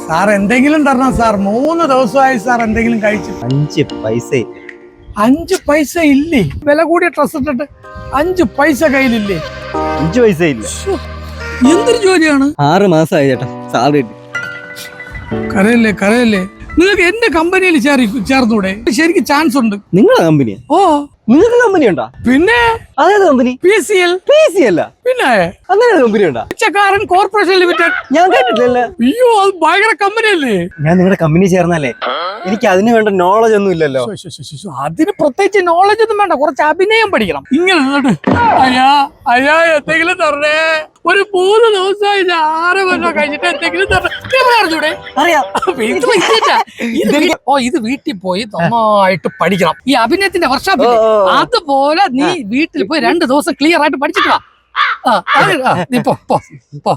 Sir എന്തെങ്കിലും തരണം sir. 3 ദിവസമായി സാർ എന്തെങ്കിലും കഴിച്ചു. 5 പൈസ 5 പൈസ ഇല്ലേ? വില കൂടിയ ഡ്രസ് ഇട്ടിട്ട് 5 പൈസ കയ്യിലില്ലേ? 5 പൈസ ഇല്ല. എന്തൊരു ജോലിയാണ്? 6 മാസമായി ചേട്ടാ സാലറി. കരയല്ലേ നിങ്ങൾക്ക് എന്റെ കമ്പനിയിൽ ചേർന്നൂടെ? ശരിക്കും ചാൻസ് ഉണ്ട്. നിങ്ങളെ കമ്പനിയാ? ഓ, നിങ്ങൾക്ക് കമ്പനി ഉണ്ടോ? പിന്നെ അതേത് കമ്പനി? PCL അല്ല പിന്നെ അങ്ങനെ കമ്പനി ഉണ്ടോ? പിച്ചക്കാരൻ കോർപ്പറേഷൻ ലിമിറ്റഡ്. ഞാൻ കേട്ടിട്ടില്ലല്ലോ. അയ്യോ, അത് ഭയങ്കര കമ്പനിയല്ലേ? ഞാൻ നിങ്ങളുടെ കമ്പനി ചേർന്നല്ലേ, എനിക്ക് അതിന് വേണ്ട നോളജ് ഒന്നും ഇല്ലല്ലോ. അതിന് പ്രത്യേകിച്ച് നോളജ് ഒന്നും വേണ്ട, കുറച്ച് അഭിനയം പഠിക്കണം. ഇങ്ങനെ അയ്യാ എന്തെങ്കിലും തരണേ. ഒരു 3 ദിവസമായി 6 കൊല്ലം കഴിച്ചിട്ട് എന്തെങ്കിലും തരണേ. അറിയാം. ഇത് വീട്ടിൽ പോയി നന്നായിട്ട് പഠിക്കണം. ഈ അഭിനയത്തിന്റെ വർക്ക്ഷോപ്പിൽ അതുപോലെ നീ വീട്ടിൽ പോയി 2 ദിവസം ക്ലിയർ ആയിട്ട് പഠിച്ചിട്ട് വാ.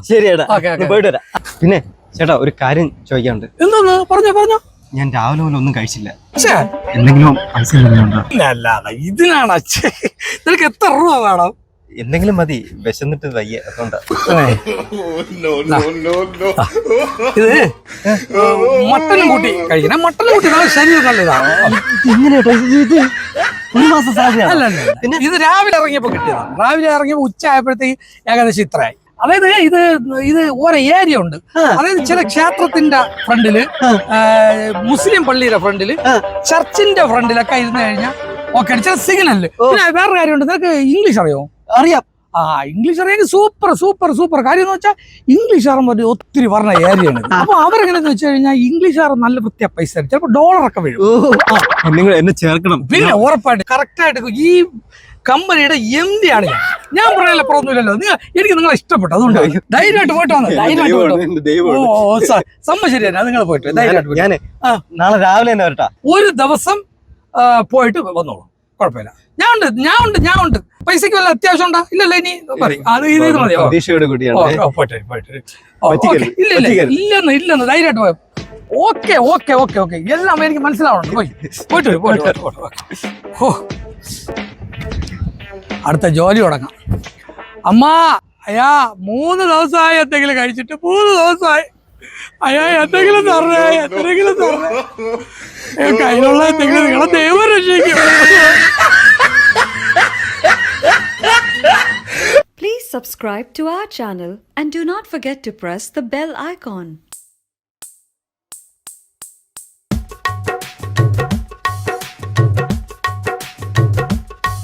ശരിയേട്ടാ, പോയിട്ട് വരാം. പിന്നെ ചേട്ടാ ഒരു കാര്യം ചോദിക്കാനുണ്ട്. എന്തോന്ന്? പറഞ്ഞോ. ഞാൻ രാവിലെ പോലും ഒന്നും കഴിച്ചില്ല. എന്തെങ്കിലും ഇതിനാണ് നിനക്ക് എത്ര രൂപ വേണം? എന്തെങ്കിലും മതി, വിശന്നിട്ട് വയ്യ. അതുകൊണ്ടാ. ഇത് മട്ടനും കൂട്ടി കഴിക്കണം. മട്ടനും കൂട്ടി ശരീരം നല്ലതാണ്. ഒരു മാസം സാലറി അല്ല, ഇത് രാവിലെ ഇറങ്ങിയപ്പോ കിട്ടിയതാണ്. രാവിലെ ഇറങ്ങിയപ്പോ ഉച്ച ആയപ്പോഴത്തേക്ക് ഏകദേശം ഇത്രയായി. അതായത് ഇത് ഓരോ ഏരിയ ഉണ്ട്. അതായത് ചില ക്ഷേത്രത്തിന്റെ ഫ്രണ്ടില്, മുസ്ലിം പള്ളിയുടെ ഫ്രണ്ടില്, ചർച്ചിന്റെ ഫ്രണ്ടിലൊക്കെ ഇരുന്ന് കഴിഞ്ഞാൽ ഓക്കെ ചില സിഗ്നലില്. പിന്നെ വേറൊരു കാര്യമുണ്ട്, നിനക്ക് ഇംഗ്ലീഷ് അറിയോ? അറിയാം. ഇംഗ്ലീഷ് അറിയാമെങ്കിൽ സൂപ്പർ കാര്യം എന്ന് വെച്ചാൽ ഇംഗ്ലീഷുകാരൻ ഒത്തിരി പറഞ്ഞ ഏരിയയാണ്. അപ്പൊ അവരെങ്ങനെയെന്ന് വെച്ച് കഴിഞ്ഞാൽ ഇംഗ്ലീഷുകാർ നല്ല വൃത്തിയാ പൈസ തരും. ചിലപ്പോൾ ഡോളറൊക്കെ വീഴും. നിങ്ങൾ എന്നെ ചേർക്കണം. പിന്നെ ഉറപ്പായിട്ട് കറക്റ്റായിട്ട് ഈ കമ്പനിയുടെ MD ആണ് ഞാൻ പറയല പുറമൊന്നുമില്ലല്ലോ. എനിക്ക് നിങ്ങളെ ഇഷ്ടപ്പെട്ടു, അതുകൊണ്ട് ധൈര്യമായിട്ട് പോയിട്ട് വന്നു. സംഭവം ശരിയാണ്. നിങ്ങൾ പോയിട്ട് ധൈര്യമായിട്ട് നാളെ രാവിലെ തന്നെ വരട്ടാ. ഒരു ദിവസം പോയിട്ട് വന്നോളൂ, കുഴപ്പമില്ല. ഞാൻ ഉണ്ട്. പൈസക്ക് വല്ല അത്യാവശ്യം ഉണ്ടാ? ഇല്ലല്ലോ, ഇനി പറയും. അത് ഇത് മതിയോ? ഇല്ലെന്ന് ധൈര്യമായിട്ട് പോയോ? ഓക്കെ എല്ലാം എനിക്ക് മനസ്സിലാവണം. പോയിട്ട്. അടുത്ത ജോലി തുടങ്ങാം. അമ്മ, അയ്യാ 3 ദിവസമായി എന്തെങ്കിലും കഴിച്ചിട്ട്. 3 ദിവസമായി. അയ്യാ എന്തെങ്കിലും തരണേ. കയ്യിലുള്ള എന്തെങ്കിലും നിങ്ങളെ ദൈവം രക്ഷിക്കും. Please subscribe to our channel and do not forget to press the bell icon.